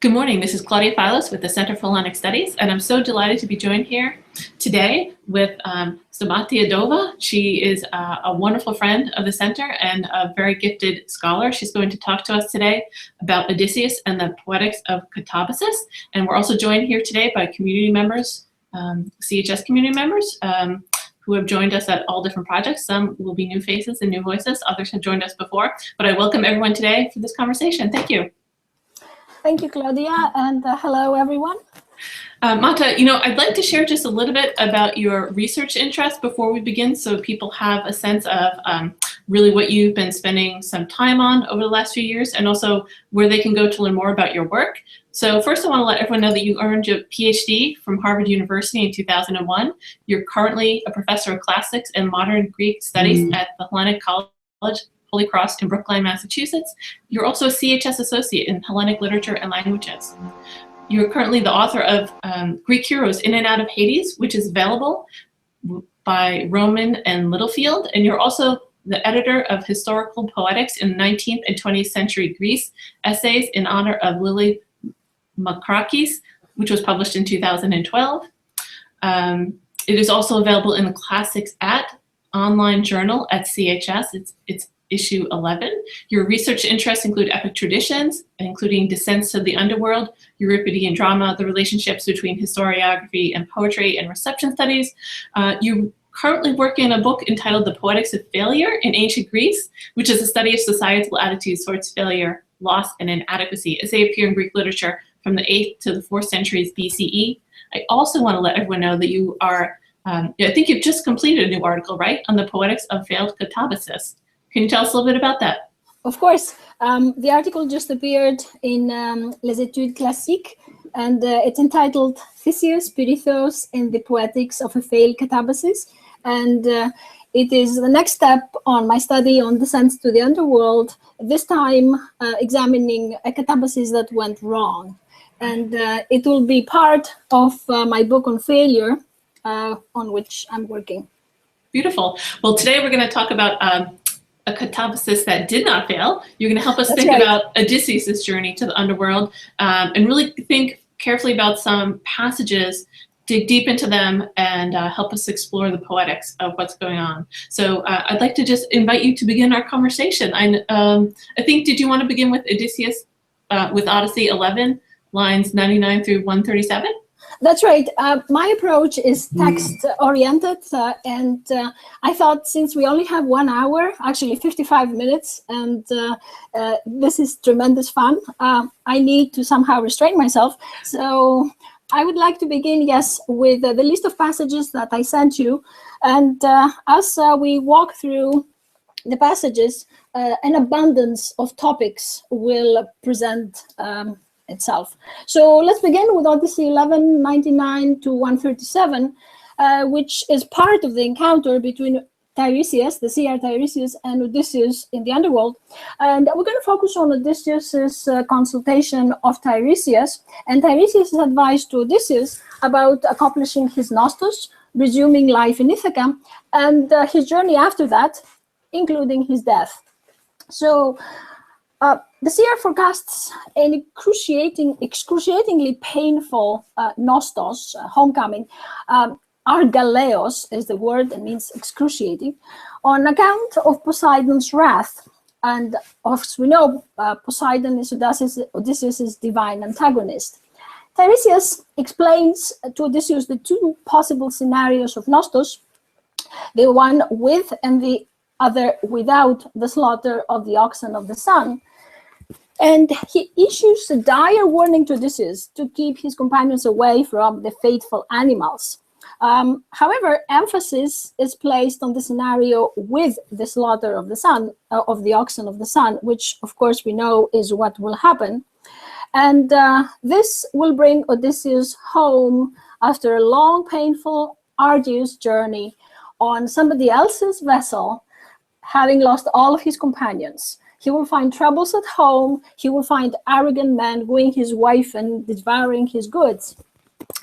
Good morning. This is Claudia Filos with the Center for Hellenic Studies, and I'm so delighted to be joined here today with Stamatia Dova. She is a wonderful friend of the center and a very gifted scholar. She's going to talk to us today about Odysseus and the Poetics of Katábasis. And we're also joined here today by community members, CHS community members, who have joined us at all different projects. Some will be new faces and new voices. Others have joined us before. But I welcome everyone today for this conversation. Thank you. Thank you, Claudia, and hello, everyone. Mata, I'd like to share just a little bit about your research interest before we begin, so people have a sense of really what you've been spending some time on over the last few years, and also where they can go to learn more about your work. So first, I want to let everyone know that you earned your PhD from Harvard University in 2001. You're currently a professor of classics and modern Greek studies at the Hellenic College Holy Cross in Brookline, Massachusetts. You're also a CHS associate in Hellenic literature and languages. You're currently the author of Greek Heroes in and Out of Hades, which is available by Roman and Littlefield. And you're also the editor of Historical Poetics in 19th and 20th century Greece, essays in honor of Lily Makrakis, which was published in 2012. It is also available in the Classics at online journal at CHS. It's issue 11. Your research interests include epic traditions, including descents to the underworld, Euripidean drama, the relationships between historiography and poetry, and reception studies. You currently work in a book entitled The Poetics of Failure in Ancient Greece, which is a study of societal attitudes towards failure, loss, and inadequacy as they appear in Greek literature from the 8th to the 4th centuries BCE. I also want to let everyone know that you are, I think you've just completed a new article, right, on the Poetics of Failed Katábasis. Can you tell us a little bit about that? Of course. The article just appeared in Les Études Classiques, and it's entitled Theseus, Pirithous, and the Poetics of a Failed Katábasis. And it is the next step on my study on descents to the underworld, this time examining a katábasis that went wrong. And it will be part of my book on failure, on which I'm working. Beautiful. Well, today we're going to talk about a katábasis that did not fail. You're going to help us think about Odysseus' journey to the underworld and really think carefully about some passages, dig deep into them, and help us explore the poetics of what's going on. So I'd like to just invite you to begin our conversation. I think, did you want to begin with Odysseus, with Odyssey 11, lines 99 through 137? That's right. My approach is text-oriented, and I thought since we only have 1 hour, actually 55 minutes, and this is tremendous fun, I need to somehow restrain myself. So I would like to begin, yes, with the list of passages that I sent you. And as we walk through the passages, an abundance of topics will present itself. So let's begin with Odyssey 11, 99 to 137, which is part of the encounter between Tiresias, the seer Tiresias, and Odysseus in the underworld. And we're going to focus on Odysseus's consultation of Tiresias, and Tiresias' advice to Odysseus about accomplishing his nostos, resuming life in Ithaca, and his journey after that, including his death. So the seer forecasts an excruciatingly painful nostos, homecoming. Argaleos is the word that means excruciating, on account of Poseidon's wrath. And as we know, Poseidon is Odysseus' divine antagonist. Tiresias explains to Odysseus the two possible scenarios of nostos, the one with and the other without the slaughter of the oxen of the sun. And he issues a dire warning to Odysseus to keep his companions away from the fateful animals. However, emphasis is placed on the scenario with the slaughter of the sun, of the oxen of the sun, which of course we know is what will happen. And this will bring Odysseus home after a long, painful, arduous journey on somebody else's vessel, having lost all of his companions. He will find troubles at home. He will find arrogant men wooing his wife and devouring his goods.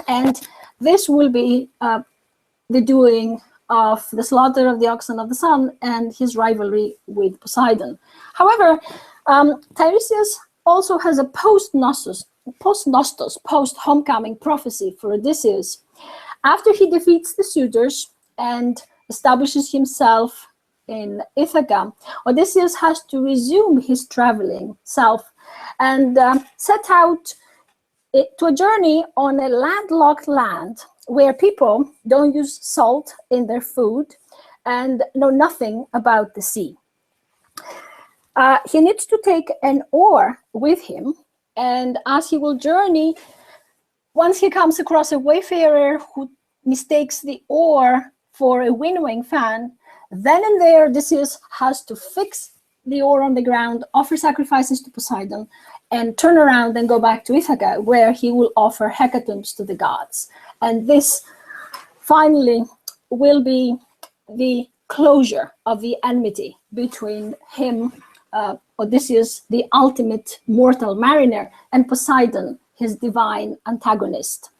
And this will be the doing of the slaughter of the oxen of the sun and his rivalry with Poseidon. However, Tiresias also has a post-Nostos, post-homecoming prophecy for Odysseus. After he defeats the suitors and establishes himself in Ithaca, Odysseus has to resume his traveling south and set out to a journey on a landlocked land where people don't use salt in their food and know nothing about the sea. He needs to take an oar with him, and as he will journey, once he comes across a wayfarer who mistakes the oar for a winnowing fan, then and there Odysseus has to fix the oar on the ground, offer sacrifices to Poseidon, and turn around and go back to Ithaca, where he will offer hecatombs to the gods. And this finally will be the closure of the enmity between him, Odysseus, the ultimate mortal mariner, and Poseidon, his divine antagonist.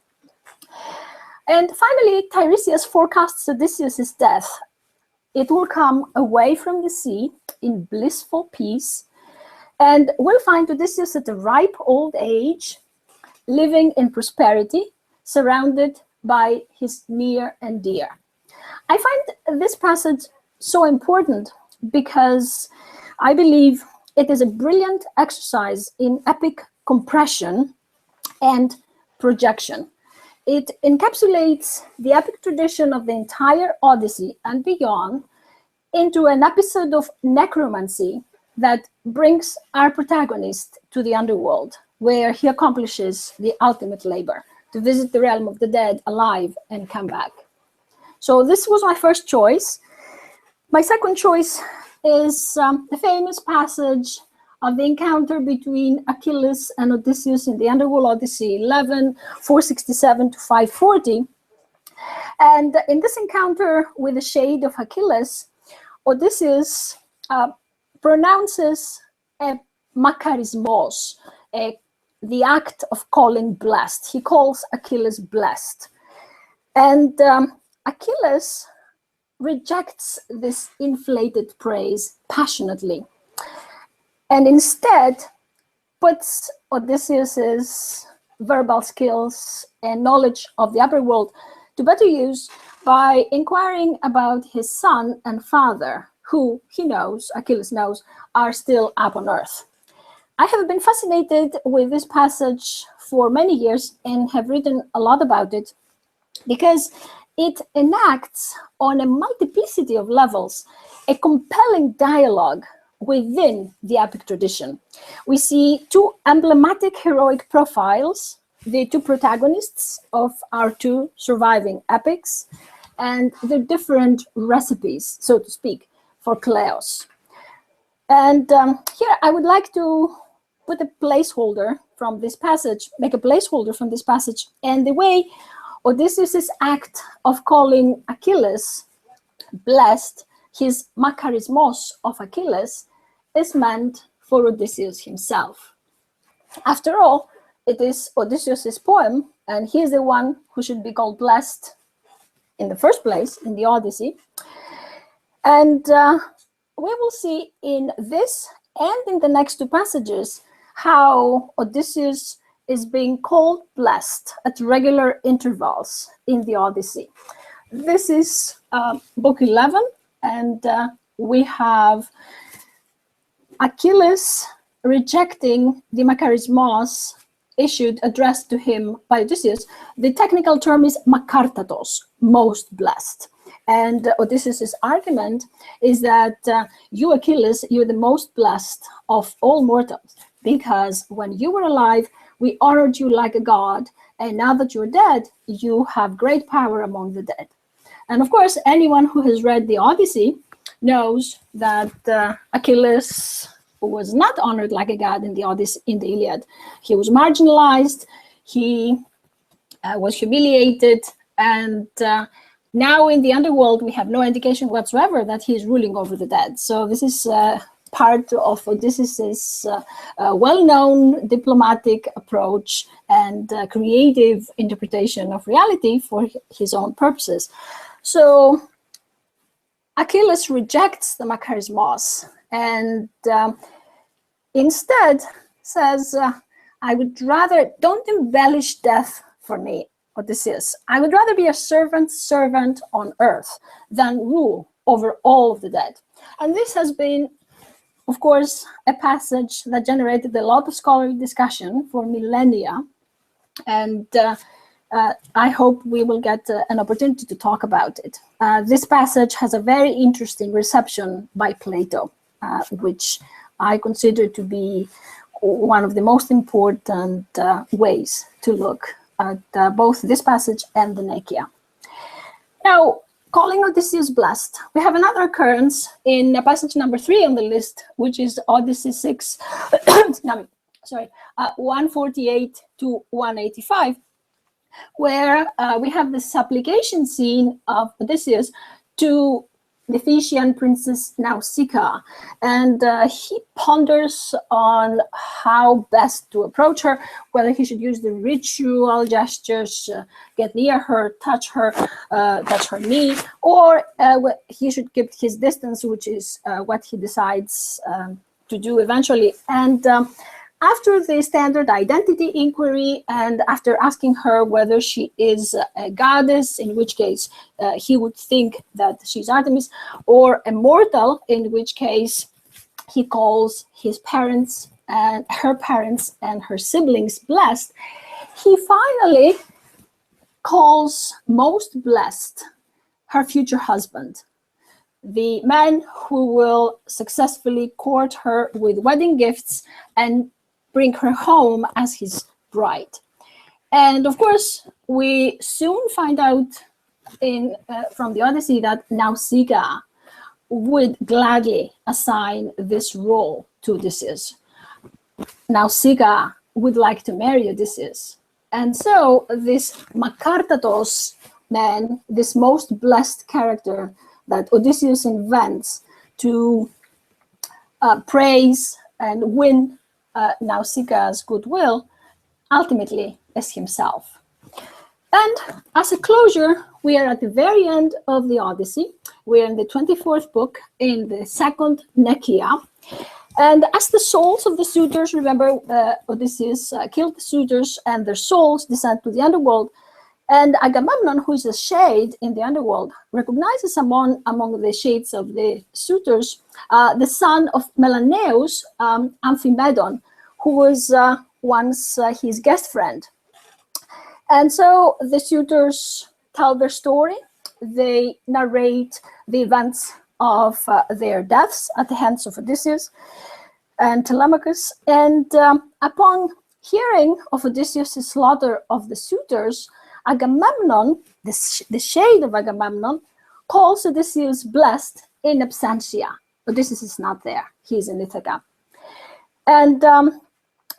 And finally, Tiresias forecasts Odysseus' death. It will come away from the sea in blissful peace, and we'll find Odysseus at a ripe old age, living in prosperity, surrounded by his near and dear. I find this passage so important because I believe it is a brilliant exercise in epic compression and projection. It encapsulates the epic tradition of the entire Odyssey and beyond into an episode of necromancy that brings our protagonist to the underworld, where he accomplishes the ultimate labor, to visit the realm of the dead alive and come back. So this was my first choice. My second choice is the famous passage of the encounter between Achilles and Odysseus in the Underworld Odyssey 11, 467 to 540. And in this encounter with the shade of Achilles, Odysseus pronounces a makarismos, the act of calling blessed. He calls Achilles blessed. And Achilles rejects this inflated praise passionately, and instead puts Odysseus's verbal skills and knowledge of the upper world to better use by inquiring about his son and father, who he knows, Achilles knows, are still up on earth. I have been fascinated with this passage for many years and have written a lot about it because it enacts on a multiplicity of levels a compelling dialogue within the epic tradition. We see two emblematic heroic profiles, the two protagonists of our two surviving epics, and the different recipes, so to speak, for Kleos. And here I would like to put a placeholder from this passage, make a placeholder from this passage, and the way Odysseus' act of calling Achilles blessed, his makarismos of Achilles, is meant for Odysseus himself. After all, it is Odysseus' poem, and he is the one who should be called blessed in the first place in the Odyssey. And we will see in this and in the next two passages how Odysseus is being called blessed at regular intervals in the Odyssey. This is book 11, and we have Achilles rejecting the makarismos addressed to him by Odysseus. The technical term is makartatos, most blessed. And Odysseus' argument is that you, Achilles, you're the most blessed of all mortals, because when you were alive, we honored you like a god, and now that you're dead, you have great power among the dead. And of course, anyone who has read the Odyssey knows that Achilles was not honored like a god in the Odyssey, in the Iliad. He was marginalized, he was humiliated, and now in the underworld, we have no indication whatsoever that he is ruling over the dead. So this is part of Odysseus' well-known diplomatic approach and creative interpretation of reality for his own purposes. So Achilles rejects the makarismos and instead says, I would rather, don't embellish death for me, Odysseus. I would rather be a servant on earth than rule over all of the dead. And this has been, of course, a passage that generated a lot of scholarly discussion for millennia. And I hope we will get an opportunity to talk about it. This passage has a very interesting reception by Plato, which I consider to be one of the most important ways to look at both this passage and the Nekia. Now, calling Odysseus blessed, we have another occurrence in passage number 3 on the list, which is Odyssey 6, 148 to 185, where we have the supplication scene of Odysseus to the Phaeacian princess Nausicaa, and he ponders on how best to approach her, whether he should use the ritual gestures, get near her, touch her knee, or he should keep his distance, which is what he decides to do eventually. And after the standard identity inquiry, and after asking her whether she is a goddess, in which case he would think that she's Artemis, or a mortal, in which case he calls his parents and her siblings blessed, he finally calls most blessed her future husband, the man who will successfully court her with wedding gifts and bring her home as his bride. And of course, we soon find out from the Odyssey that Nausicaa would gladly assign this role to Odysseus. Nausicaa would like to marry Odysseus. And so this Makartatos man, this most blessed character that Odysseus invents to praise and win Nausicaa's goodwill, ultimately is himself. And as a closure, we are at the very end of the Odyssey. We're in the 24th book, in the second Nekia. And as the souls of the suitors, remember Odysseus killed the suitors and their souls descend to the underworld. And Agamemnon, who is a shade in the underworld, recognizes among the shades of the suitors the son of Melaneus, Amphimedon, who was once his guest friend. And so the suitors tell their story. They narrate the events of their deaths at the hands of Odysseus and Telemachus. And upon hearing of Odysseus' slaughter of the suitors, Agamemnon, the shade of Agamemnon, calls Odysseus blessed in absentia. Odysseus is not there. He is in Ithaca. And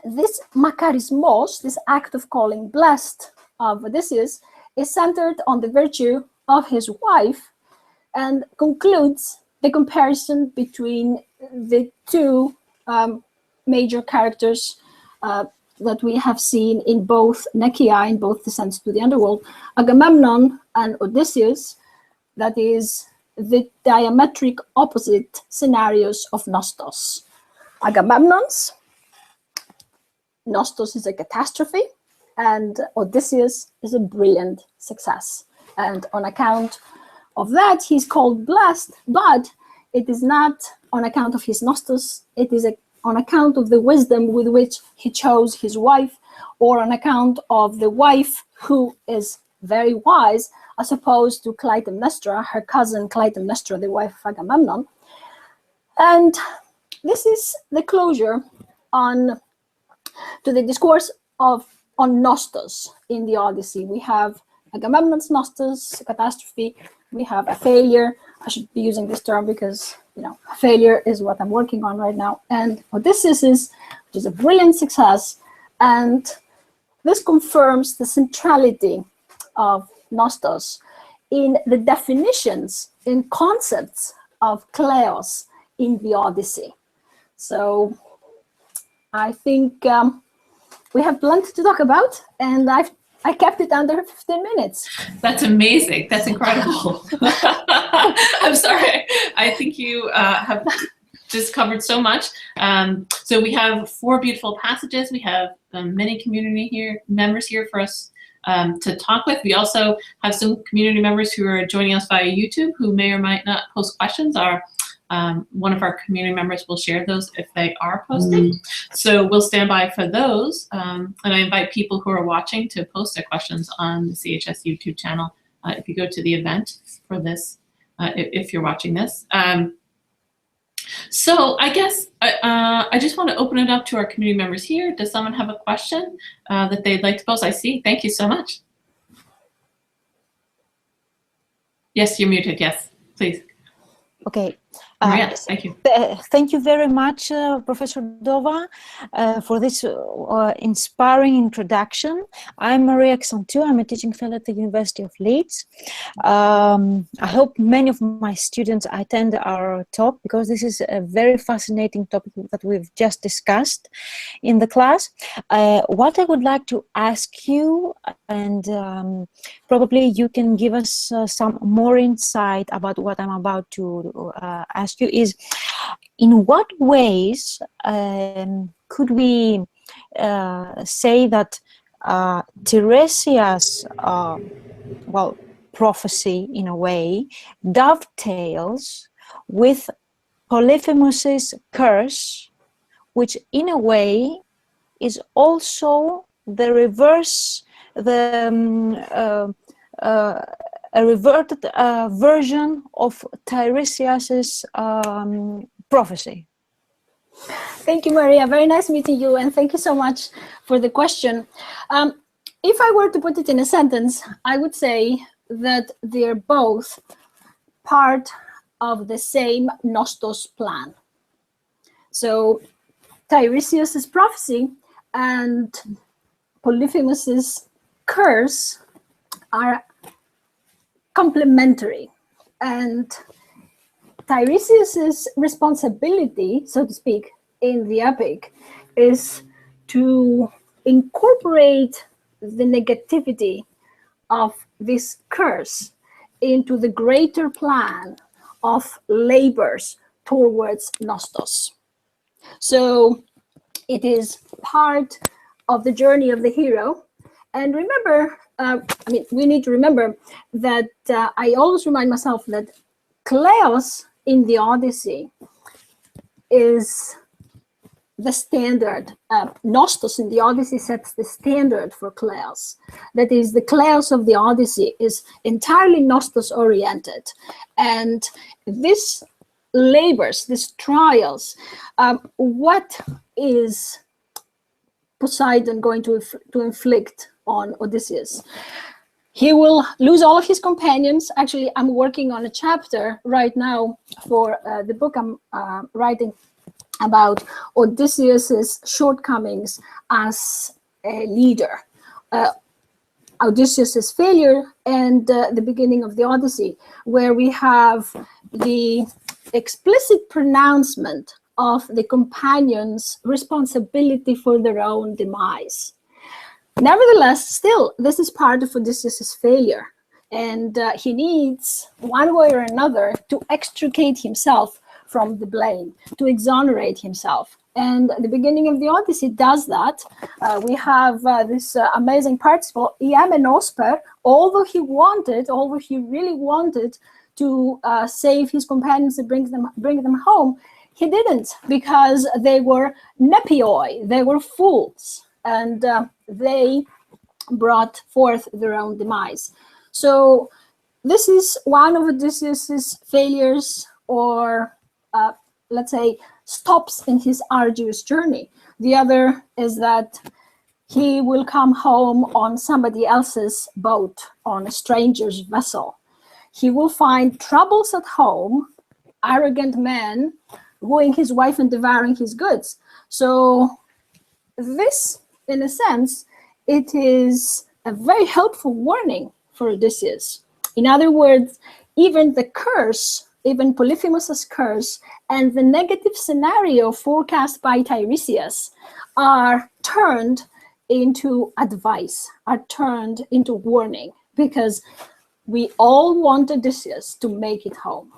this makarismos, this act of calling blessed of Odysseus, is centered on the virtue of his wife and concludes the comparison between the two major characters that we have seen in both Nekia, in both descents to the underworld, Agamemnon and Odysseus, that is the diametric opposite scenarios of Nostos. Agamemnon's Nostos is a catastrophe, and Odysseus is a brilliant success. And on account of that, he's called blessed, but it is not on account of his Nostos, it is on account of the wisdom with which he chose his wife, or on account of the wife who is very wise, as opposed to Clytemnestra, her cousin Clytemnestra, the wife of Agamemnon. And this is the closure to the discourse on Nostos in the Odyssey. We have Agamemnon's Nostos, catastrophe. We have a failure. I should be using this term because, failure is what I'm working on right now. And Odysseus which is a brilliant success. And this confirms the centrality of Nostos in the definitions, in concepts of kleos in the Odyssey. So I think we have plenty to talk about, and I kept it under 15 minutes. That's amazing. That's incredible. I'm sorry. I think you have just covered so much. So we have 4 beautiful passages. We have many community members here for us to talk with. We also have some community members who are joining us via YouTube who may or might not post questions. One of our community members will share those if they are posted. So we'll stand by for those. And I invite people who are watching to post their questions on the CHS YouTube channel if you go to the event for this, if you're watching this. So I guess I just want to open it up to our community members here. Does someone have a question that they'd like to post? I see. Thank you so much. Yes, you're muted. Yes, please. Okay. Maria, thank you. Thank you very much, Professor Dova, for this inspiring introduction. I'm Maria Xantou. I'm a teaching fellow at the University of Leeds. I hope many of my students attend our talk because this is a very fascinating topic that we've just discussed in the class. What I would like to ask you, and probably you can give us some more insight about what I'm about to ask you, is in what ways could we say that Tiresias' prophecy, in a way, dovetails with Polyphemus's curse, which in a way is also the reverse, a reverted version of Tiresias's prophecy. Thank you, Maria. Very nice meeting you, and thank you so much for the question. If I were to put it in a sentence, I would say that they're both part of the same Nostos plan. So Tiresias's prophecy and Polyphemus's curse are complementary, and Tiresias's responsibility, so to speak, in the epic is to incorporate the negativity of this curse into the greater plan of labors towards Nostos. So it is part of the journey of the hero. And remember, we need to remember that I always remind myself that Kleos in the Odyssey is the standard. Nostos in the Odyssey sets the standard for Kleos. That is, the Kleos of the Odyssey is entirely Nostos oriented. And this labors, these trials, what is Poseidon going to inflict on Odysseus? He will lose all of his companions. Actually, I'm working on a chapter right now for the book I'm writing about Odysseus's shortcomings as a leader, Odysseus's failure, and the beginning of the Odyssey, where we have the explicit pronouncement of the companions' responsibility for their own demise. Nevertheless, still, this is part of Odysseus's failure, and he needs, one way or another, to extricate himself from the blame, to exonerate himself. And the beginning of the Odyssey does that. We have this amazing participle, iemenosper, although he really wanted to save his companions and bring them home, he didn't, because they were nepioi, they were fools, and they brought forth their own demise. So this is one of Odysseus's failures, or let's say, stops in his arduous journey. The other is that he will come home on somebody else's boat, on a stranger's vessel. He will find troubles at home, arrogant men wooing his wife and devouring his goods. So this, in a sense, it is a very helpful warning for Odysseus. In other words, even the curse, even Polyphemus's curse, and the negative scenario forecast by Tiresias are turned into advice, are turned into warning, because we all want Odysseus to make it home.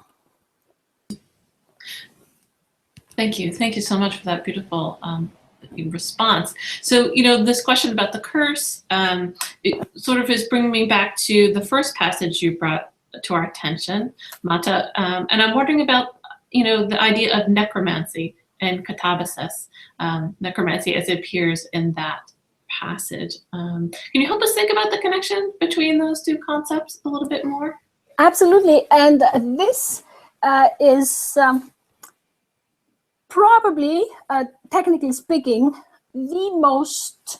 Thank you. Thank you so much for that beautiful response. So, you know, this question about the curse, it sort of is bringing me back to the first passage you brought to our attention, Mata, and I'm wondering about, you know, the idea of necromancy and katábasis, necromancy as it appears in that passage. Can you help us think about the connection between those two concepts a little bit more? Absolutely, and this is probably, technically speaking, the most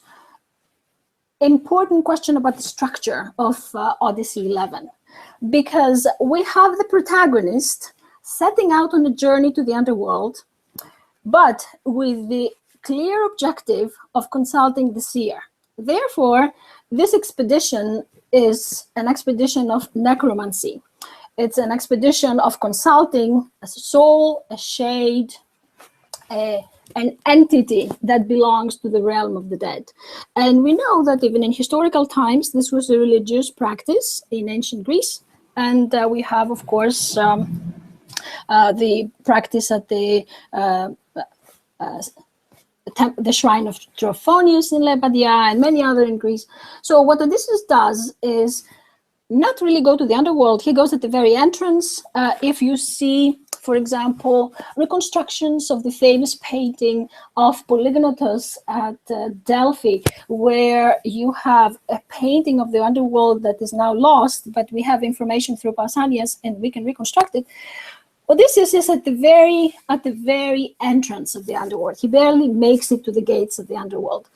important question about the structure of Odyssey 11, because we have the protagonist setting out on a journey to the underworld, but with the clear objective of consulting the seer. Therefore, this expedition is an expedition of necromancy. It's an expedition of consulting a soul, a shade, an entity that belongs to the realm of the dead. And we know that even in historical times, this was a religious practice in ancient Greece. And we have, of course, the practice at the shrine of Trophonius in Lepadia and many other in Greece. So what Odysseus does is not really go to the underworld. He goes at the very entrance. If you see, for example, reconstructions of the famous painting of Polygnotus at Delphi, where you have a painting of the underworld that is now lost, but we have information through Pausanias and we can reconstruct it. Odysseus is at the very entrance of the underworld. He barely makes it to the gates of the underworld.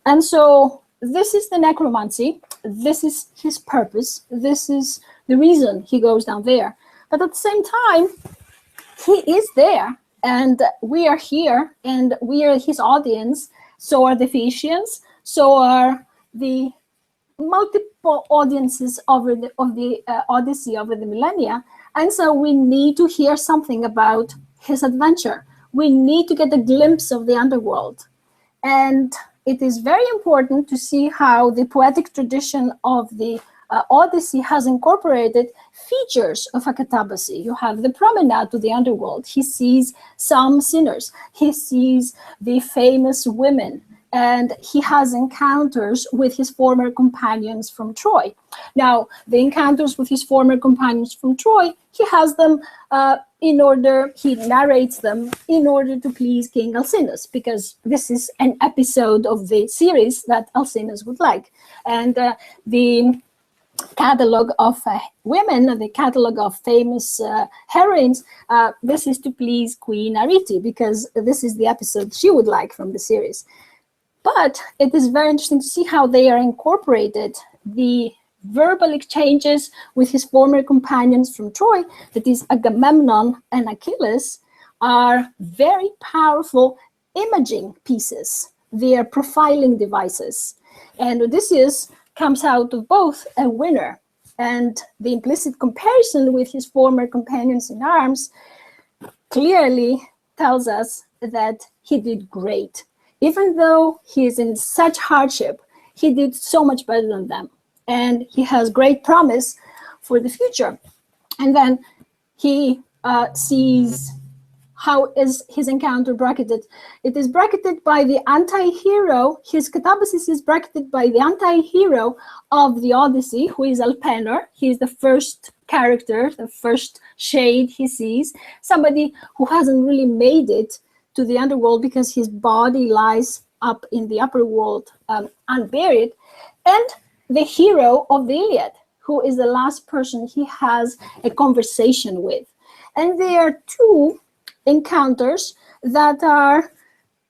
And so this is the necromancy. This is his purpose. This is the reason he goes down there. But at the same time, he is there, and we are here, and we are his audience. So are the Phaeacians. So are the multiple audiences of the Odyssey over the millennia. And so we need to hear something about his adventure. We need to get a glimpse of the underworld. And it is very important to see how the poetic tradition of the Odyssey has incorporated features of a katábasis. You have the promenade to the underworld. He sees some sinners. He sees the famous women. And he has encounters with his former companions from Troy. Now, the encounters with his former companions from Troy, he has them he narrates them in order to please King Alcinous, because this is an episode of the series that Alcinous would like. And the catalog of women, the catalog of famous heroines, this is to please Queen Arete, because this is the episode she would like from the series. But it is very interesting to see how they are incorporated. The verbal exchanges with his former companions from Troy, that is Agamemnon and Achilles, are very powerful imaging pieces. They are profiling devices. And Odysseus comes out of both a winner. And the implicit comparison with his former companions in arms clearly tells us that he did great. Even though he is in such hardship, he did so much better than them. And he has great promise for the future. And then he sees how is his encounter bracketed. It is bracketed by the anti-hero. His katábasis is bracketed by the anti-hero of the Odyssey, who is Alpenor. He is the first character, the first shade he sees, somebody who hasn't really made it to the underworld because his body lies up in the upper world unburied, and the hero of the Iliad, who is the last person he has a conversation with. And there are two encounters that are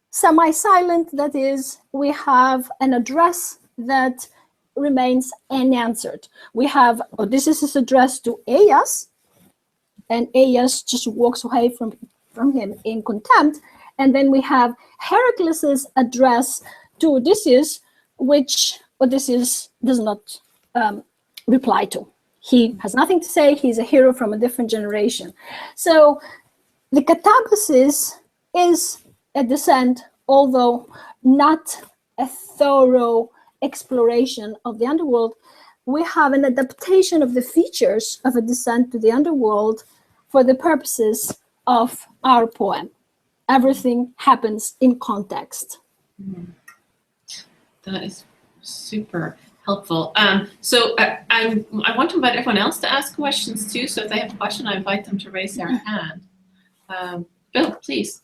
semi-silent, that is, we have an address that remains unanswered. We have Odysseus' address to Aias, and Aias just walks away from him in contempt. And then we have Heracles' address to Odysseus, which Odysseus does not reply to. He has nothing to say. He's a hero from a different generation. So the katábasis is a descent, although not a thorough exploration of the underworld. We have an adaptation of the features of a descent to the underworld for the purposes of our poem. everything happens in context. That is super helpful. So I want to invite everyone else to ask questions too. So if they have a question, I invite them to raise their hand. Bill, please.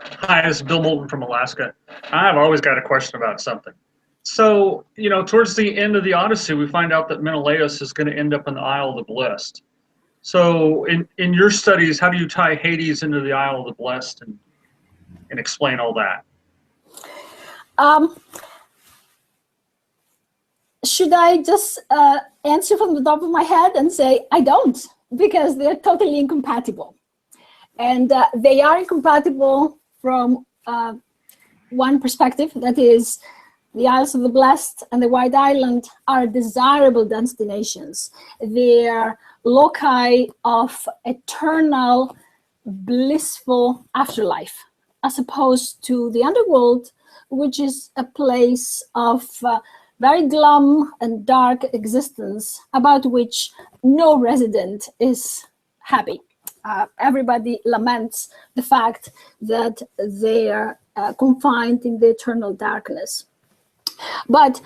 Hi, this is Bill Moulton from Alaska. I've always got a question about something. So, you know, towards the end of the Odyssey, we find out that Menelaus is going to end up in the Isle of the Blessed. So in your studies, how do you tie Hades into the Isle of the Blessed and explain all that? Should I just answer from the top of my head and say I don't, because they're totally incompatible. And they are incompatible from one perspective, that is, the Isles of the Blessed and the White Island are desirable destinations. They are loci of eternal, blissful afterlife, as opposed to the Underworld, which is a place of very glum and dark existence about which no resident is happy. Everybody laments the fact that they are confined in the eternal darkness. But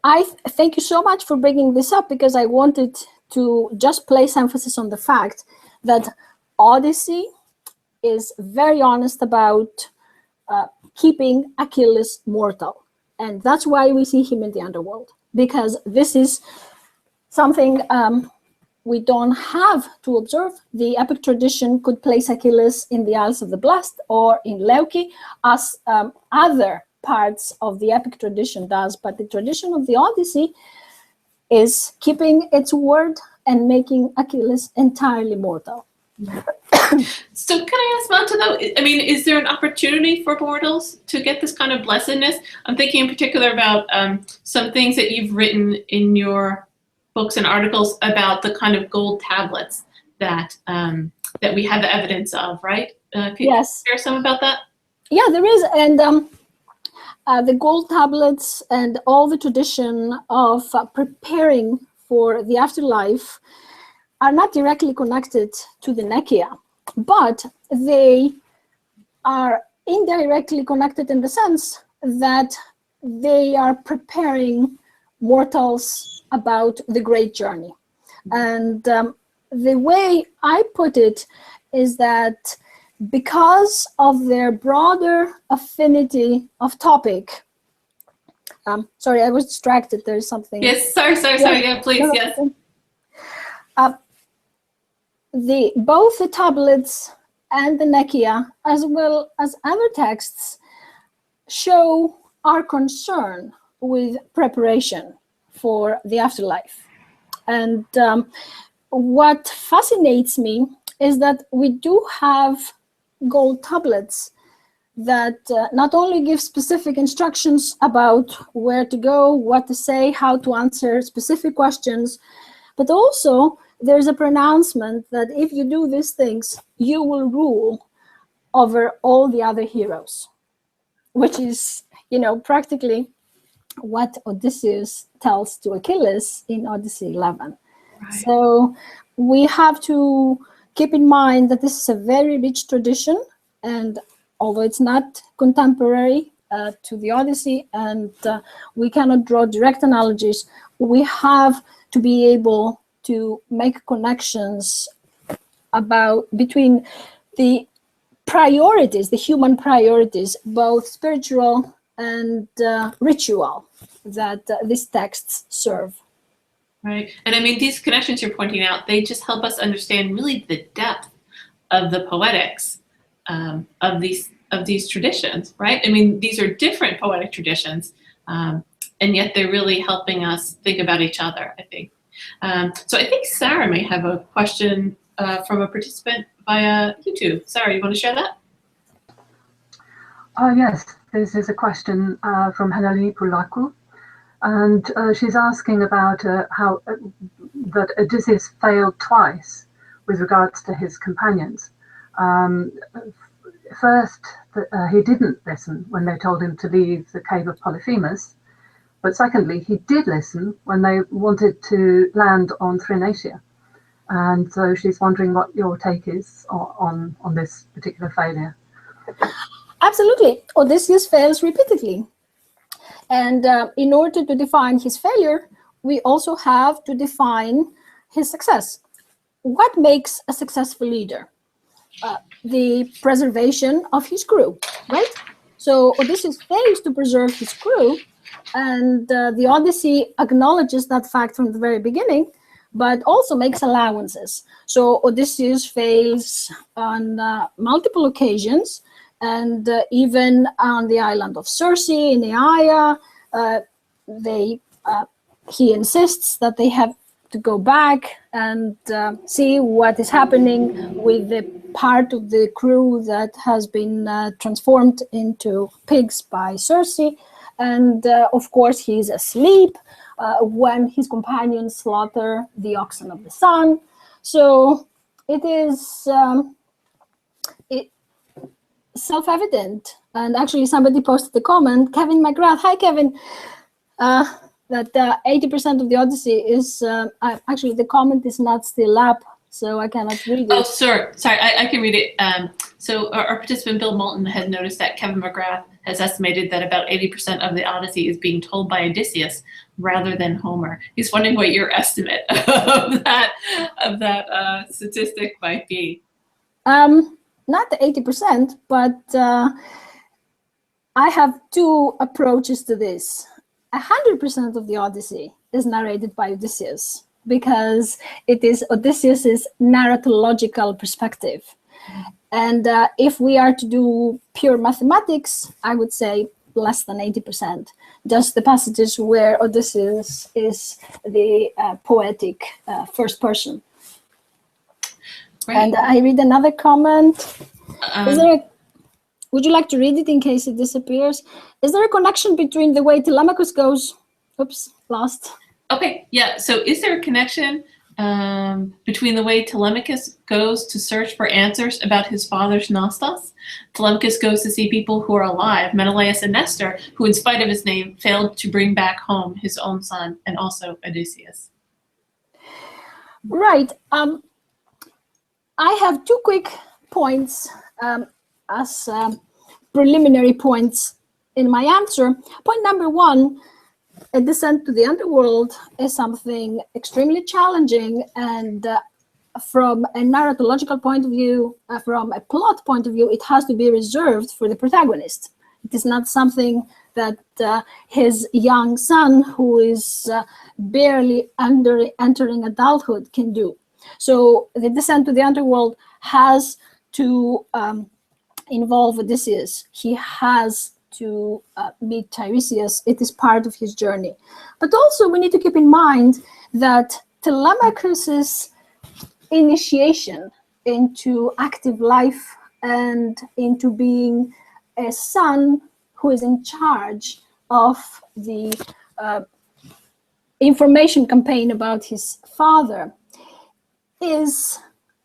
I thank you so much for bringing this up, because I wanted to just place emphasis on the fact that Odyssey is very honest about keeping Achilles mortal. And that's why we see him in the Underworld, because this is something we don't have to observe. The epic tradition could place Achilles in the Isles of the Blessed or in Leuci, as other parts of the epic tradition does, but the tradition of the Odyssey is keeping its word and making Achilles entirely mortal. So can I ask Manta though, I mean, is there an opportunity for mortals to get this kind of blessedness? I'm thinking in particular about some things that you've written in your books and articles about the kind of gold tablets that that we have evidence of, right? Can you share some about that? Yeah, there is, and the gold tablets and all the tradition of preparing for the afterlife are not directly connected to the Nekia, but they are indirectly connected in the sense that they are preparing mortals about the great journey. And the way I put it is that because of their broader affinity of topic, sorry, I was distracted. There's something. Yes, sorry. Yeah, please, yes. Both the tablets and the Nekia, as well as other texts, show our concern with preparation for the afterlife. And what fascinates me is that we do have gold tablets that not only give specific instructions about where to go, what to say, how to answer specific questions, but also there's a pronouncement that if you do these things, you will rule over all the other heroes, which is, you know, practically what Odysseus tells to Achilles in Odyssey 11. Right. So we have to keep in mind that this is a very rich tradition, and although it's not contemporary to the Odyssey, and we cannot draw direct analogies, we have to be able to make connections between the priorities, the human priorities, both spiritual and ritual, that these texts serve. Right, and I mean, these connections you're pointing out, they just help us understand really the depth of the poetics of these traditions, right? I mean, these are different poetic traditions, and yet they're really helping us think about each other, I think. So I think Sarah may have a question from a participant via YouTube. Sarah, you want to share that? Yes, this is a question from Hellenic College, and she's asking about how that Odysseus failed twice with regards to his companions. First, he didn't listen when they told him to leave the cave of Polyphemus, but secondly, he did listen when they wanted to land on Thrinacia. And so she's wondering what your take is on this particular failure. Absolutely. Odysseus fails repeatedly. And in order to define his failure, we also have to define his success. What makes a successful leader? The preservation of his crew, right? So Odysseus fails to preserve his crew, and the Odyssey acknowledges that fact from the very beginning, but also makes allowances. So Odysseus fails on multiple occasions, and even on the island of Circe in Aeaea, he insists that they have to go back and see what is happening with the part of the crew that has been transformed into pigs by Circe. And of course, he's asleep when his companions slaughter the oxen of the sun. So it is self-evident. And actually, somebody posted a comment, Kevin McGrath. Hi, Kevin. That 80% of the Odyssey is, actually the comment is not still up, so I cannot read it. Oh, sorry, I can read it. So our participant Bill Moulton had noticed that Kevin McGrath has estimated that about 80% of the Odyssey is being told by Odysseus rather than Homer. He's wondering what your estimate of that statistic might be. Not the 80%, but I have two approaches to this. 100% of the Odyssey is narrated by Odysseus because it is Odysseus's narratological perspective. And if we are to do pure mathematics, I would say less than 80%. Just the passages where Odysseus is the poetic first person. Right. And I read another comment. Would you like to read it in case it disappears? Is there a connection between the way Telemachus goes? Oops, lost. Okay, yeah. So is there a connection between the way Telemachus goes to search for answers about his father's Nostos? Telemachus goes to see people who are alive, Menelaus and Nestor, who in spite of his name failed to bring back home his own son and also Odysseus. Right. I have two quick points as preliminary points in my answer. Point number one, a descent to the underworld is something extremely challenging, and from a narratological point of view, from a plot point of view, it has to be reserved for the protagonist. It is not something that his young son, who is barely entering adulthood, can do. So the descent to the underworld has to involve Odysseus. He has to meet Tiresias. It is part of his journey. But also we need to keep in mind that Telemachus's initiation into active life and into being a son who is in charge of the information campaign about his father is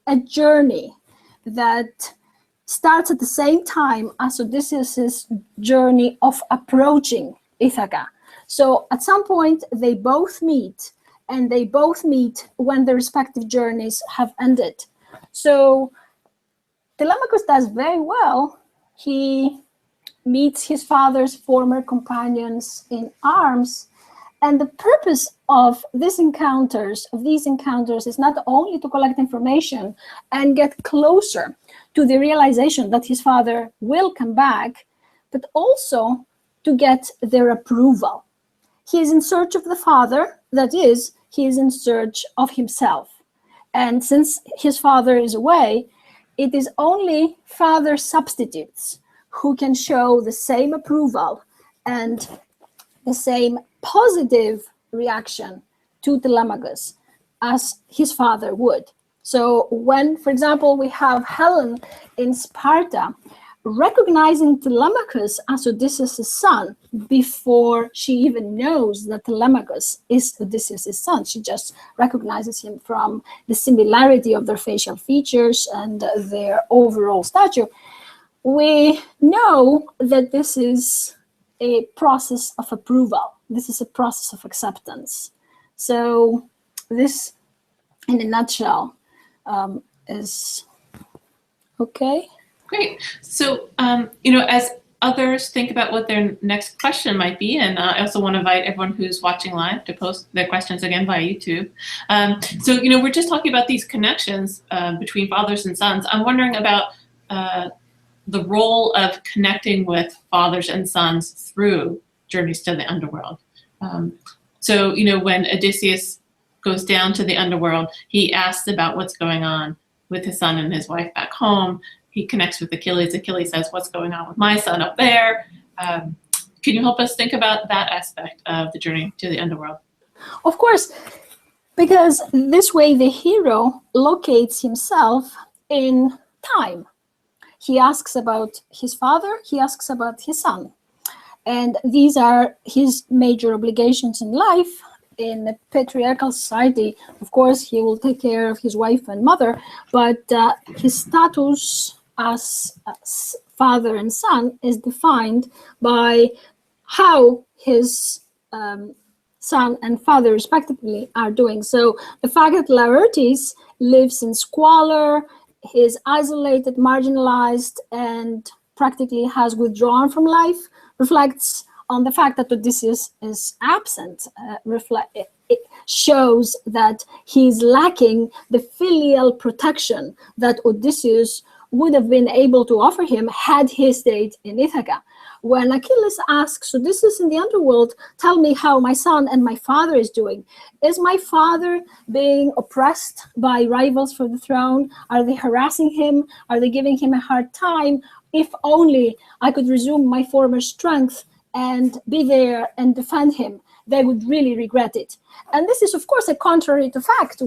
a journey that starts at the same time as Odysseus's journey of approaching Ithaca. So at some point they both meet, and they both meet when their respective journeys have ended. So Telemachus does very well. He meets his father's former companions in arms, and the purpose of these encounters is not only to collect information and get closer to the realization that his father will come back, but also to get their approval. He is in search of the father, that is, he is in search of himself. And since his father is away, it is only father substitutes who can show the same approval and the same positive reaction to Telemachus as his father would. So when, for example, we have Helen in Sparta recognizing Telemachus as Odysseus' son before she even knows that Telemachus is Odysseus' son. She just recognizes him from the similarity of their facial features and their overall stature. We know that this is a process of approval. This is a process of acceptance. So this, in a nutshell, is okay. Great. So, you know, as others think about what their next question might be, and I also want to invite everyone who's watching live to post their questions again via YouTube. So, you know, we're just talking about these connections between fathers and sons. I'm wondering about the role of connecting with fathers and sons through journeys to the underworld. So, you know, when Odysseus goes down to the underworld, he asks about what's going on with his son and his wife back home. He connects with Achilles. Achilles says, what's going on with my son up there? Can you help us think about that aspect of the journey to the underworld? Of course, because this way the hero locates himself in time. He asks about his father, he asks about his son. And these are his major obligations in life. In a patriarchal society, of course, he will take care of his wife and mother, but his status as father and son is defined by how his son and father respectively are doing. So the fact that Laertes lives in squalor, is isolated, marginalized, and practically has withdrawn from life reflects on the fact that Odysseus is absent. It shows that he's lacking the filial protection that Odysseus would have been able to offer him had he stayed in Ithaca. When Achilles asks Odysseus in the underworld, tell me how my son and my father is doing. Is my father being oppressed by rivals for the throne? Are they harassing him? Are they giving him a hard time? If only I could resume my former strength and be there and defend him, they would really regret it. And this is, of course, a contrary to fact,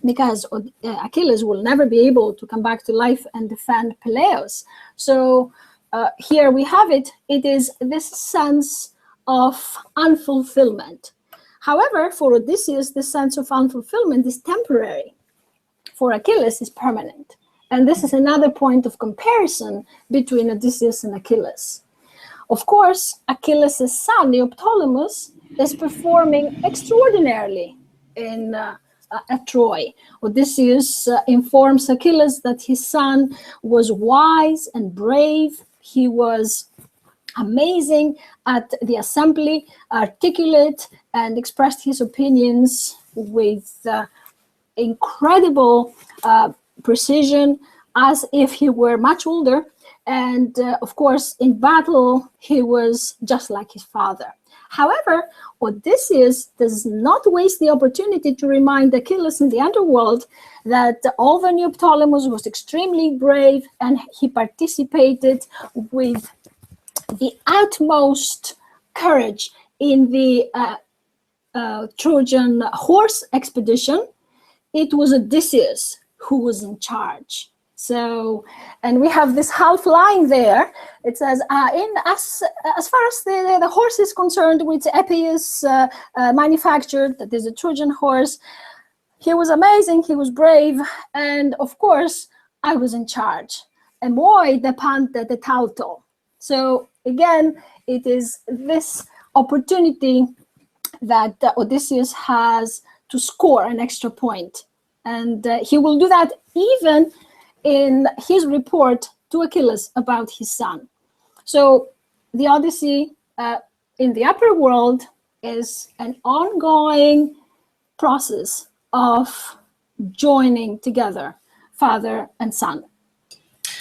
because Achilles will never be able to come back to life and defend Peleus. So here we have it. It is this sense of unfulfillment. However, for Odysseus, this sense of unfulfillment is temporary. For Achilles, it's permanent. And this is another point of comparison between Odysseus and Achilles. Of course, Achilles' son, Neoptolemus, is performing extraordinarily at Troy. Odysseus informs Achilles that his son was wise and brave. He was amazing at the assembly, articulate, and expressed his opinions with incredible precision, as if he were much older. And of course, in battle, he was just like his father. However, Odysseus does not waste the opportunity to remind Achilles in the underworld that although Neoptolemus was extremely brave and he participated with the utmost courage in the Trojan horse expedition, it was Odysseus who was in charge. So, and we have this half line there. It says, as far as the horse is concerned, which Epeus manufactured, that is a Trojan horse, he was amazing, he was brave, and of course, I was in charge. And moi depante de tauto. So again, it is this opportunity that Odysseus has to score an extra point. And he will do that even in his report to Achilles about his son. So the Odyssey in the upper world is an ongoing process of joining together father and son.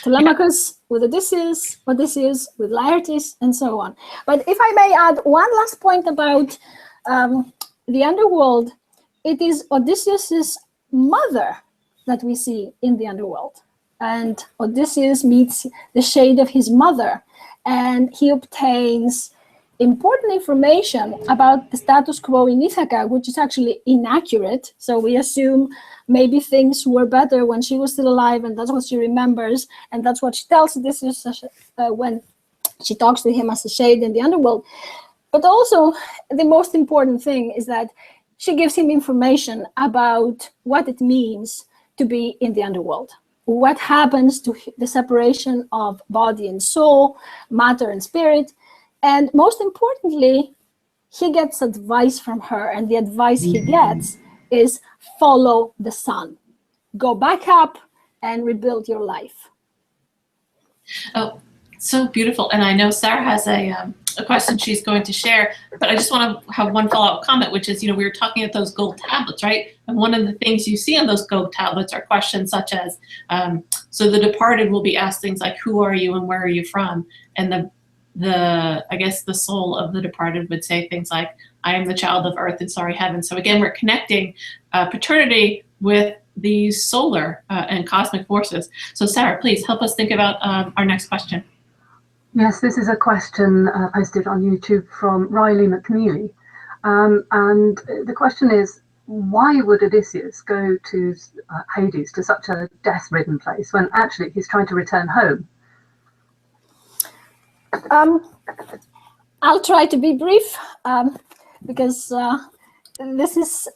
Telemachus with Odysseus, Odysseus with Laertes, and so on. But if I may add one last point about the underworld, it is Odysseus's mother that we see in the underworld. And Odysseus meets the shade of his mother, and he obtains important information about the status quo in Ithaca, which is actually inaccurate. So we assume maybe things were better when she was still alive, and that's what she remembers, and that's what she tells Odysseus when she talks to him as a shade in the underworld. But also, the most important thing is that she gives him information about what it means to be in the underworld. What happens to the separation of body and soul, matter and spirit. And most importantly, he gets advice from her, and the advice he gets is follow the sun. Go back up and rebuild your life. Oh, so beautiful. And I know Sarah has a question she's going to share, but I just want to have one follow-up comment, which is, we were talking about those gold tablets, right? And one of the things you see on those gold tablets are questions such as, so the departed will be asked things like, who are you and where are you from? And I guess the soul of the departed would say things like, I am the child of earth and starry heaven. So again, we're connecting paternity with these solar and cosmic forces. So Sarah, please help us think about our next question. Yes, this is a question posted on YouTube from Riley McNeely. And the question is, why would Odysseus go to Hades, to such a death-ridden place, when actually he's trying to return home? I'll try to be brief, because this is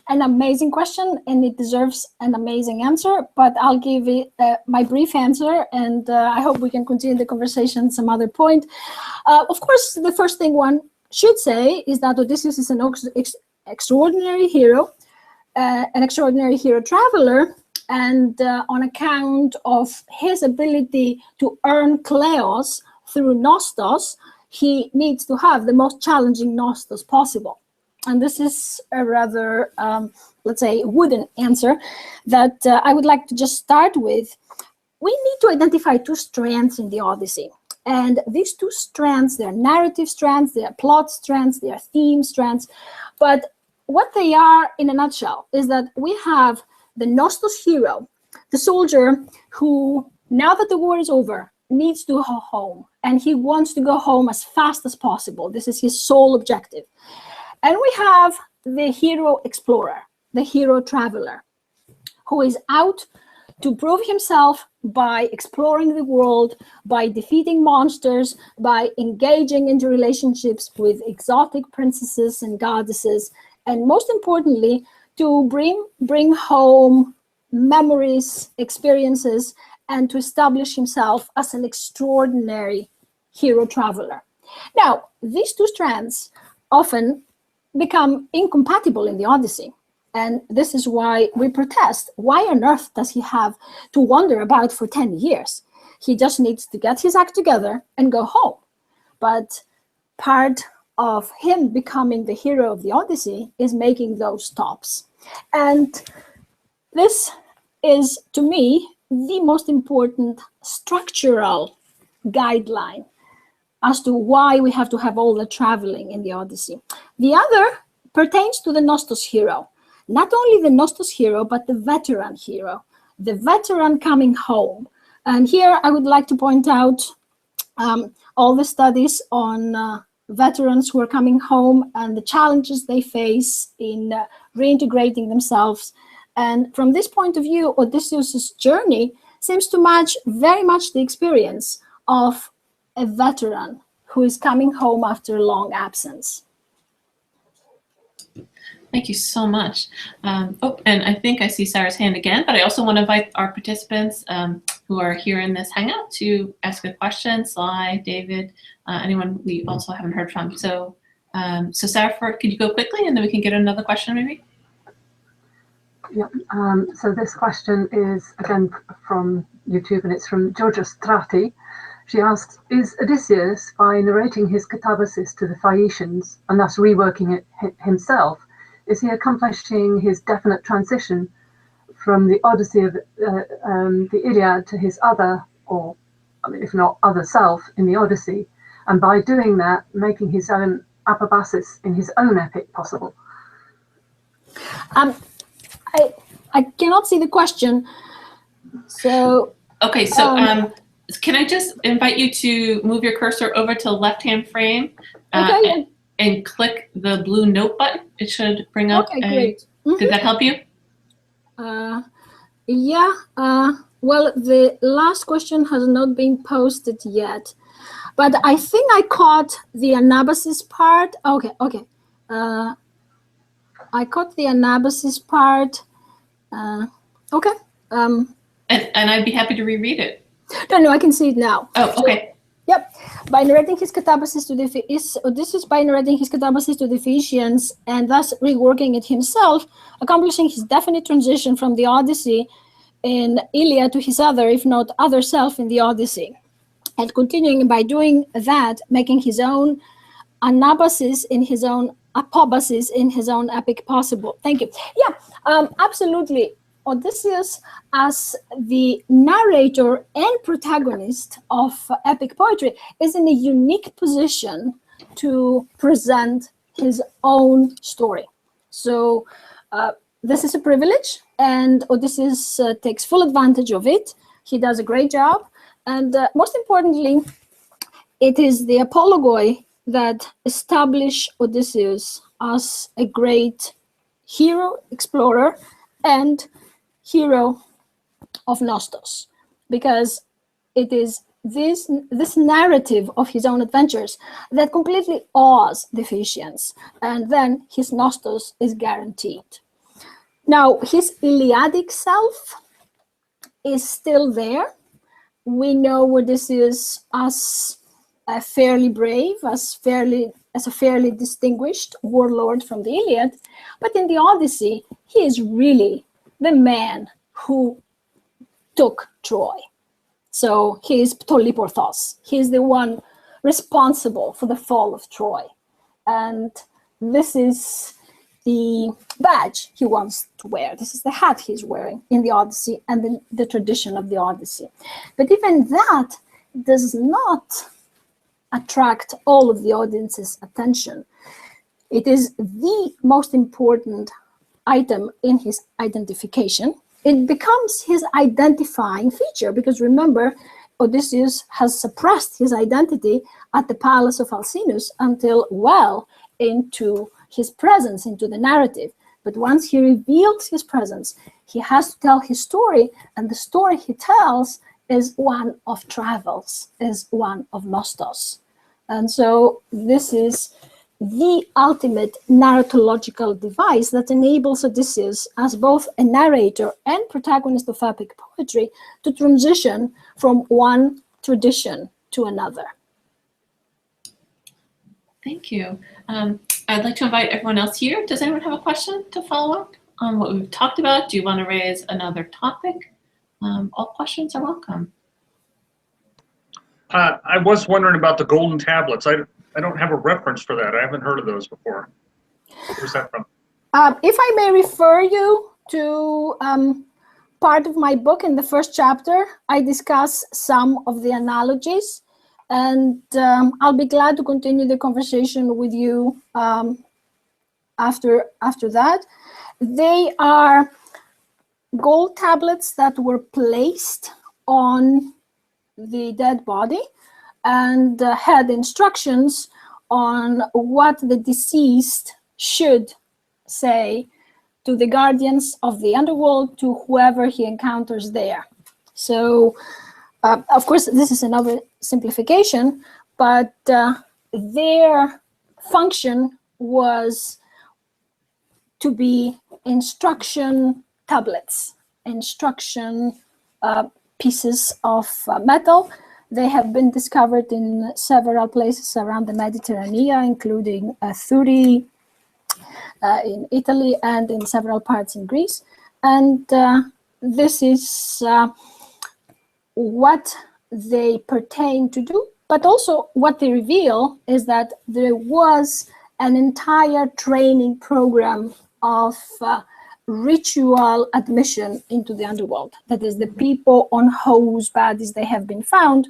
an amazing question and it deserves an amazing answer, but I'll give it my brief answer, and I hope we can continue the conversation some other point. Of course, the first thing one should say is that Odysseus is an extraordinary hero, an extraordinary hero traveler, and on account of his ability to earn kleos through nostos, he needs to have the most challenging nostos possible. And this is a rather, let's say, wooden answer that I would like to just start with. We need to identify two strands in the Odyssey. And these two strands, they're narrative strands, they're plot strands, they're theme strands. But what they are, in a nutshell, is that we have the Nostos hero, the soldier who, now that the war is over, needs to go home. And he wants to go home as fast as possible. This is his sole objective. And we have the hero explorer, the hero traveler, who is out to prove himself by exploring the world, by defeating monsters, by engaging into relationships with exotic princesses and goddesses, and most importantly, to bring home memories, experiences, and to establish himself as an extraordinary hero traveler. Now, these two strands often become incompatible in the Odyssey. And this is why we protest. Why on earth does he have to wander about for 10 years? He just needs to get his act together and go home. But part of him becoming the hero of the Odyssey is making those stops. And this is, to me, the most important structural guideline as to why we have to have all the traveling in the Odyssey. The other pertains to the Nostos hero. Not only the Nostos hero, but the veteran hero, the veteran coming home. And here I would like to point out all the studies on veterans who are coming home and the challenges they face in reintegrating themselves. And from this point of view, Odysseus' journey seems to match very much the experience of a veteran who is coming home after a long absence. Thank you so much. And I think I see Sarah's hand again, but I also want to invite our participants who are here in this Hangout to ask a question. Sly, David, anyone we also haven't heard from. So, Sarah, could you go quickly and then we can get another question maybe? Yeah, so this question is again from YouTube, and it's from Georgia Strati. She asks, is Odysseus, by narrating his katábasis to the Phaeacians and thus reworking it himself, is he accomplishing his definite transition from the Odyssey of the Iliad to his other, or if not other self in the Odyssey, and by doing that, making his own apobasis in his own epic possible? I cannot see the question, so... Okay, so can I just invite you to move your cursor over to the left-hand frame and click the blue note button? It should bring up great. Did that help you? Yeah, well, the last question has not been posted yet, but I think I caught the anabasis part. Okay. I caught the anabasis part. Okay. And I'd be happy to reread it. No, I can see it now. Oh, okay. Yep. By narrating his katábasis to the Odysseus, by narrating his katábasis to the Phaeacians and thus reworking it himself, accomplishing his definite transition from the Odyssey in Iliad to his other, if not other self in the Odyssey. and continuing by doing that, making his own anabasis in his own apobasis in his own epic possible. Thank you. Yeah, absolutely. Odysseus, as the narrator and protagonist of epic poetry, is in a unique position to present his own story. So this is a privilege, and Odysseus takes full advantage of it. He does a great job, and most importantly, it is the apologoi that establish Odysseus as a great hero, explorer, and hero of Nostos, because it is this narrative of his own adventures that completely awes the Phaeacians, and then his Nostos is guaranteed. Now, his Iliadic self is still there. We know Odysseus as fairly brave, as a fairly distinguished warlord from the Iliad, but in the Odyssey, he is really the man who took Troy. So he is Ptoliporthos. He is the one responsible for the fall of Troy. And this is the badge he wants to wear. This is the hat he's wearing in the Odyssey and the tradition of the Odyssey. But even that does not attract all of the audience's attention. It is the most important item in his identification. It becomes his identifying feature, because remember, Odysseus has suppressed his identity at the palace of Alcinous until well into his presence, into the narrative. But once he reveals his presence, he has to tell his story, and the story he tells is one of travels, is one of Nostos. And so this is the ultimate narratological device that enables Odysseus, as both a narrator and protagonist of epic poetry, to transition from one tradition to another. Thank you. I'd like to invite everyone else here. Does anyone have a question to follow up on what we've talked about? Do you want to raise another topic? All questions are welcome. I was wondering about the golden tablets. I don't have a reference for that. I haven't heard of those before. Where's that from? If I may refer you to part of my book, in the first chapter, I discuss some of the analogies, and I'll be glad to continue the conversation with you after that. They are gold tablets that were placed on the dead body and had instructions on what the deceased should say to the guardians of the underworld, to whoever he encounters there. So, of course, this is another simplification, but their function was to be instruction tablets, instruction pieces of metal. They have been discovered in several places around the Mediterranean, including Thurii in Italy and in several parts in Greece. And this is what they pertain to do, but also what they reveal is that there was an entire training program of ritual admission into the underworld. That is, the people on whose bodies they have been found,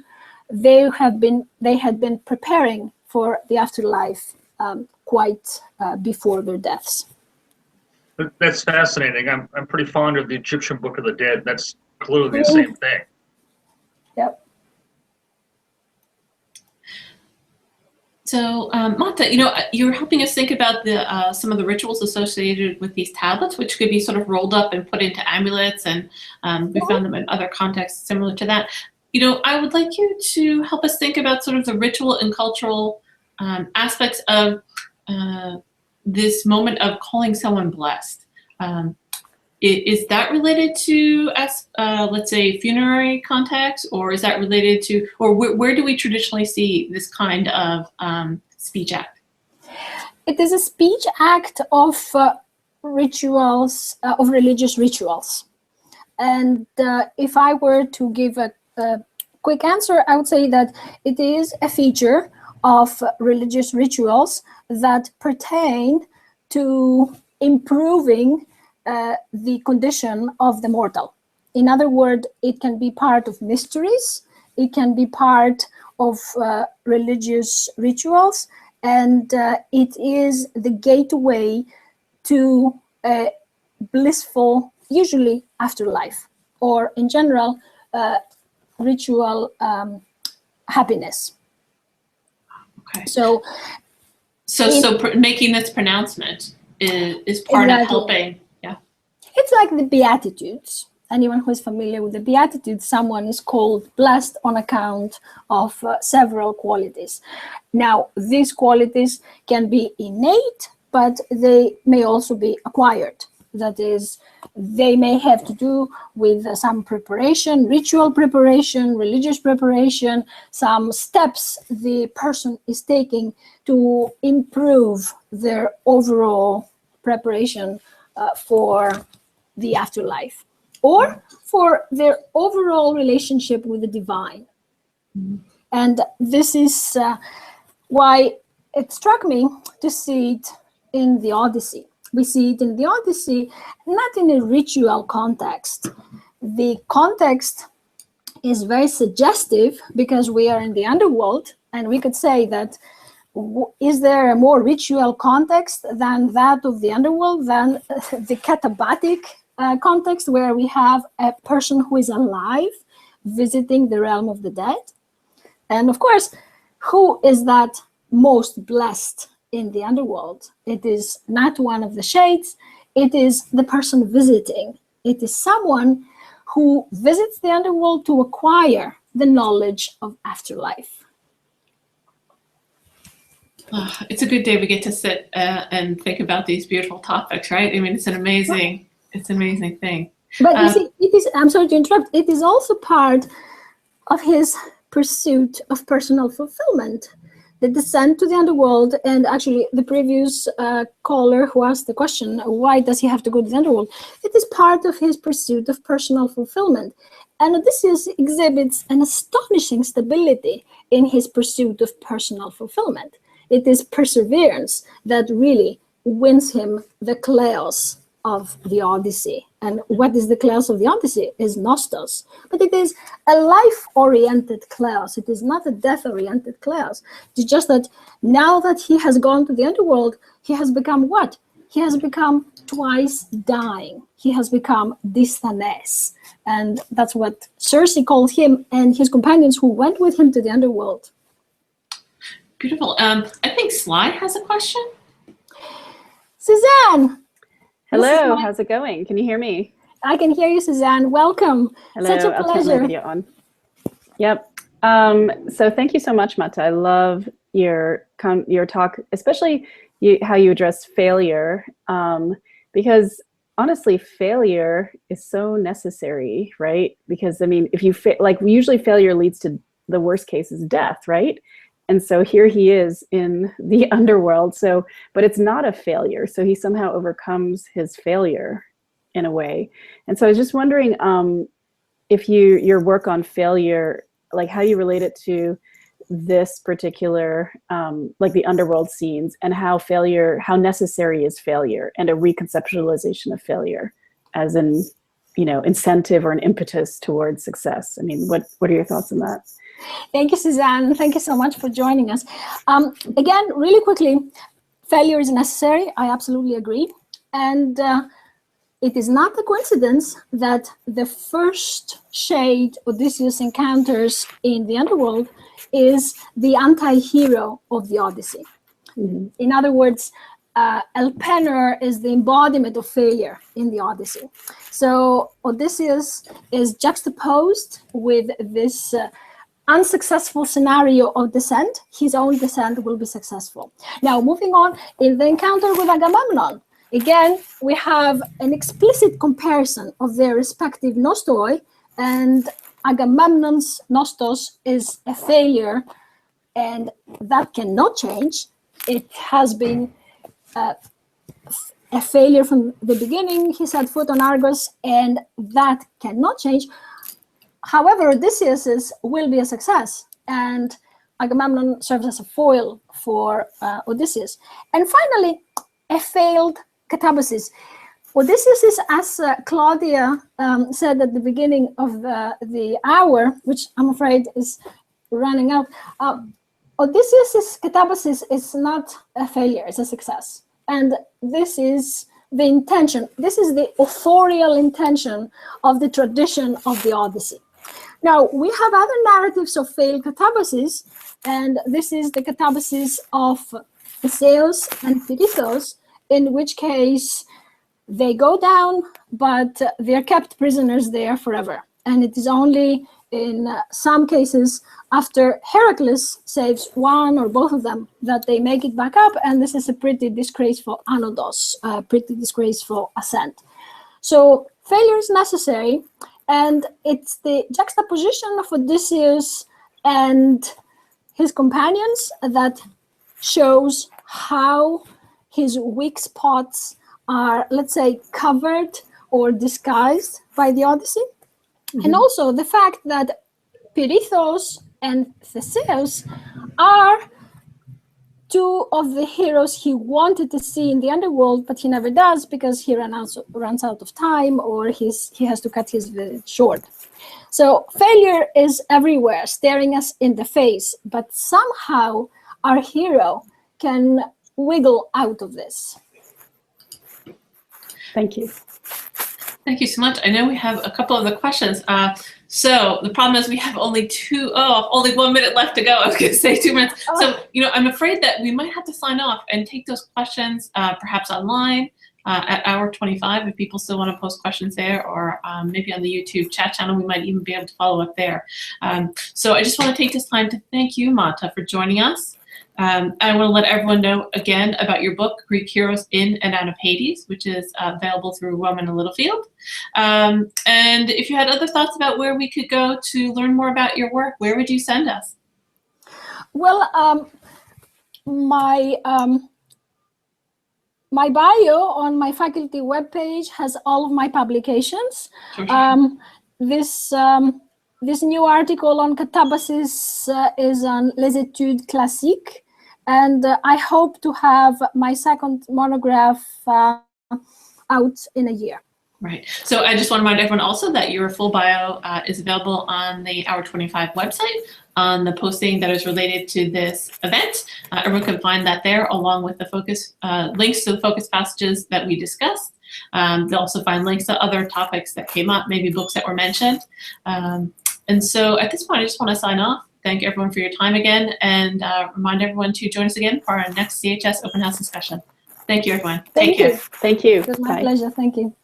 they had been preparing for the afterlife quite before their deaths. That's fascinating. I'm pretty fond of the Egyptian Book of the Dead. That's clearly the same thing. Yep. So, Mata, you're helping us think about the some of the rituals associated with these tablets, which could be sort of rolled up and put into amulets, and we found them in other contexts similar to that. I would like you to help us think about sort of the ritual and cultural aspects of this moment of calling someone blessed. Is that related to, let's say, funerary context, or is that related to, or where do we traditionally see this kind of speech act? It is a speech act of rituals, of religious rituals. And if I were to give a quick answer, I would say that it is a feature of religious rituals that pertain to improving the condition of the mortal. In other words, it can be part of mysteries, it can be part of religious rituals, and it is the gateway to a blissful, usually afterlife, or in general, ritual happiness. Okay. So making this pronouncement is part of helping. Yeah. It's like the Beatitudes. Anyone who is familiar with the Beatitudes, someone is called blessed on account of several qualities. Now, these qualities can be innate, but they may also be acquired. That is, they may have to do with some preparation, ritual preparation, religious preparation, some steps the person is taking to improve their overall preparation for the afterlife, or for their overall relationship with the divine. Mm-hmm. And this is why it struck me to see it in the Odyssey. We see it in the Odyssey, not in a ritual context. The context is very suggestive because we are in the underworld, and we could say that is there a more ritual context than that of the underworld, than the katabatic context where we have a person who is alive visiting the realm of the dead? And of course, who is that most blessed in the underworld? It is not one of the shades, it is the person visiting. It is someone who visits the underworld to acquire the knowledge of afterlife. It's a good day we get to sit and think about these beautiful topics, right? I mean, it's an amazing thing. But you see, it is, I'm sorry to interrupt, it is also part of his pursuit of personal fulfillment. The descent to the underworld, and actually the previous caller who asked the question, why does he have to go to the underworld? It is part of his pursuit of personal fulfillment. And Odysseus exhibits an astonishing stability in his pursuit of personal fulfillment. It is perseverance that really wins him the kleos of the Odyssey. And what is the kleos of the Odyssey? Is nostos. But it is a life-oriented kleos. It is not a death-oriented kleos. It's just that now that he has gone to the underworld, he has become what? He has become twice dying. He has become dysthanes. And that's what Circe called him and his companions who went with him to the underworld. Beautiful. I think Sly has a question. Suzanne! Hello, how's it going? Can you hear me? I can hear you, Suzanne. Welcome. Hello, such a I'll pleasure. turn my video on. Yep. So thank you so much, Mata. I love your talk, especially how you address failure, because honestly, failure is so necessary, right? Because I mean, if you usually failure leads to the worst case is death, right? And so here he is in the underworld. So, but it's not a failure. So he somehow overcomes his failure in a way. And so I was just wondering if your work on failure, like how you relate it to this particular, like the underworld scenes, and how necessary is failure, and a reconceptualization of failure as an, incentive or an impetus towards success. I mean, what are your thoughts on that? Thank you, Suzanne. Thank you so much for joining us. Again, really quickly, failure is necessary. I absolutely agree. And it is not a coincidence that the first shade Odysseus encounters in the underworld is the anti-hero of the Odyssey. Mm-hmm. In other words, Elpenor is the embodiment of failure in the Odyssey. So Odysseus is juxtaposed with this unsuccessful scenario of descent. His own descent will be successful. Now, moving on, in the encounter with Agamemnon, again, we have an explicit comparison of their respective nostoi, and Agamemnon's nostos is a failure, and that cannot change. It has been a failure from the beginning. He set foot on Argos, and that cannot change. However, Odysseus's will be a success, and Agamemnon serves as a foil for Odysseus. And finally, a failed katábasis. Odysseus is, as Claudia said at the beginning of the hour, which I'm afraid is running out, Odysseus's katábasis is not a failure, it's a success. And this is the intention, this is the authorial intention of the tradition of the Odyssey. Now, we have other narratives of failed katábasis, and this is the katábasis of Theseus and Pirithous, in which case they go down, but they're kept prisoners there forever. And it is only in some cases after Heracles saves one or both of them that they make it back up, and this is a pretty disgraceful anodos, pretty disgraceful ascent. So failure is necessary, and it's the juxtaposition of Odysseus and his companions that shows how his weak spots are, let's say, covered or disguised by the Odyssey. Mm-hmm. And also the fact that Pirithous and Theseus are two of the heroes he wanted to see in the underworld, but he never does because he runs out of time, or he has to cut his visit short. So failure is everywhere, staring us in the face, but somehow our hero can wiggle out of this. Thank you. Thank you so much. I know we have a couple of the questions. So the problem is we have only only 1 minute left to go. I was going to say 2 minutes. Oh. So, I'm afraid that we might have to sign off and take those questions perhaps online at hour 25 if people still want to post questions there, or maybe on the YouTube chat channel. We might even be able to follow up there. So I just want to take this time to thank you, Mata, for joining us. I want to let everyone know again about your book, Greek Heroes in and Out of Hades, which is available through Rowman and Littlefield. And if you had other thoughts about where we could go to learn more about your work, where would you send us? Well, my bio on my faculty webpage has all of my publications. Sure. This new article on katábasis is on Les Études Classiques, and I hope to have my second monograph out in a year. Right. So I just want to remind everyone also that your full bio is available on the Hour 25 website on the posting that is related to this event. Everyone can find that there, along with the focus links to the focus passages that we discussed. They'll also find links to other topics that came up, maybe books that were mentioned. And so at this point, I just want to sign off. Thank everyone for your time again, and remind everyone to join us again for our next CHS Open House discussion. Thank you, everyone. Thank you. Thank you. It was my Bye. pleasure. Thank you.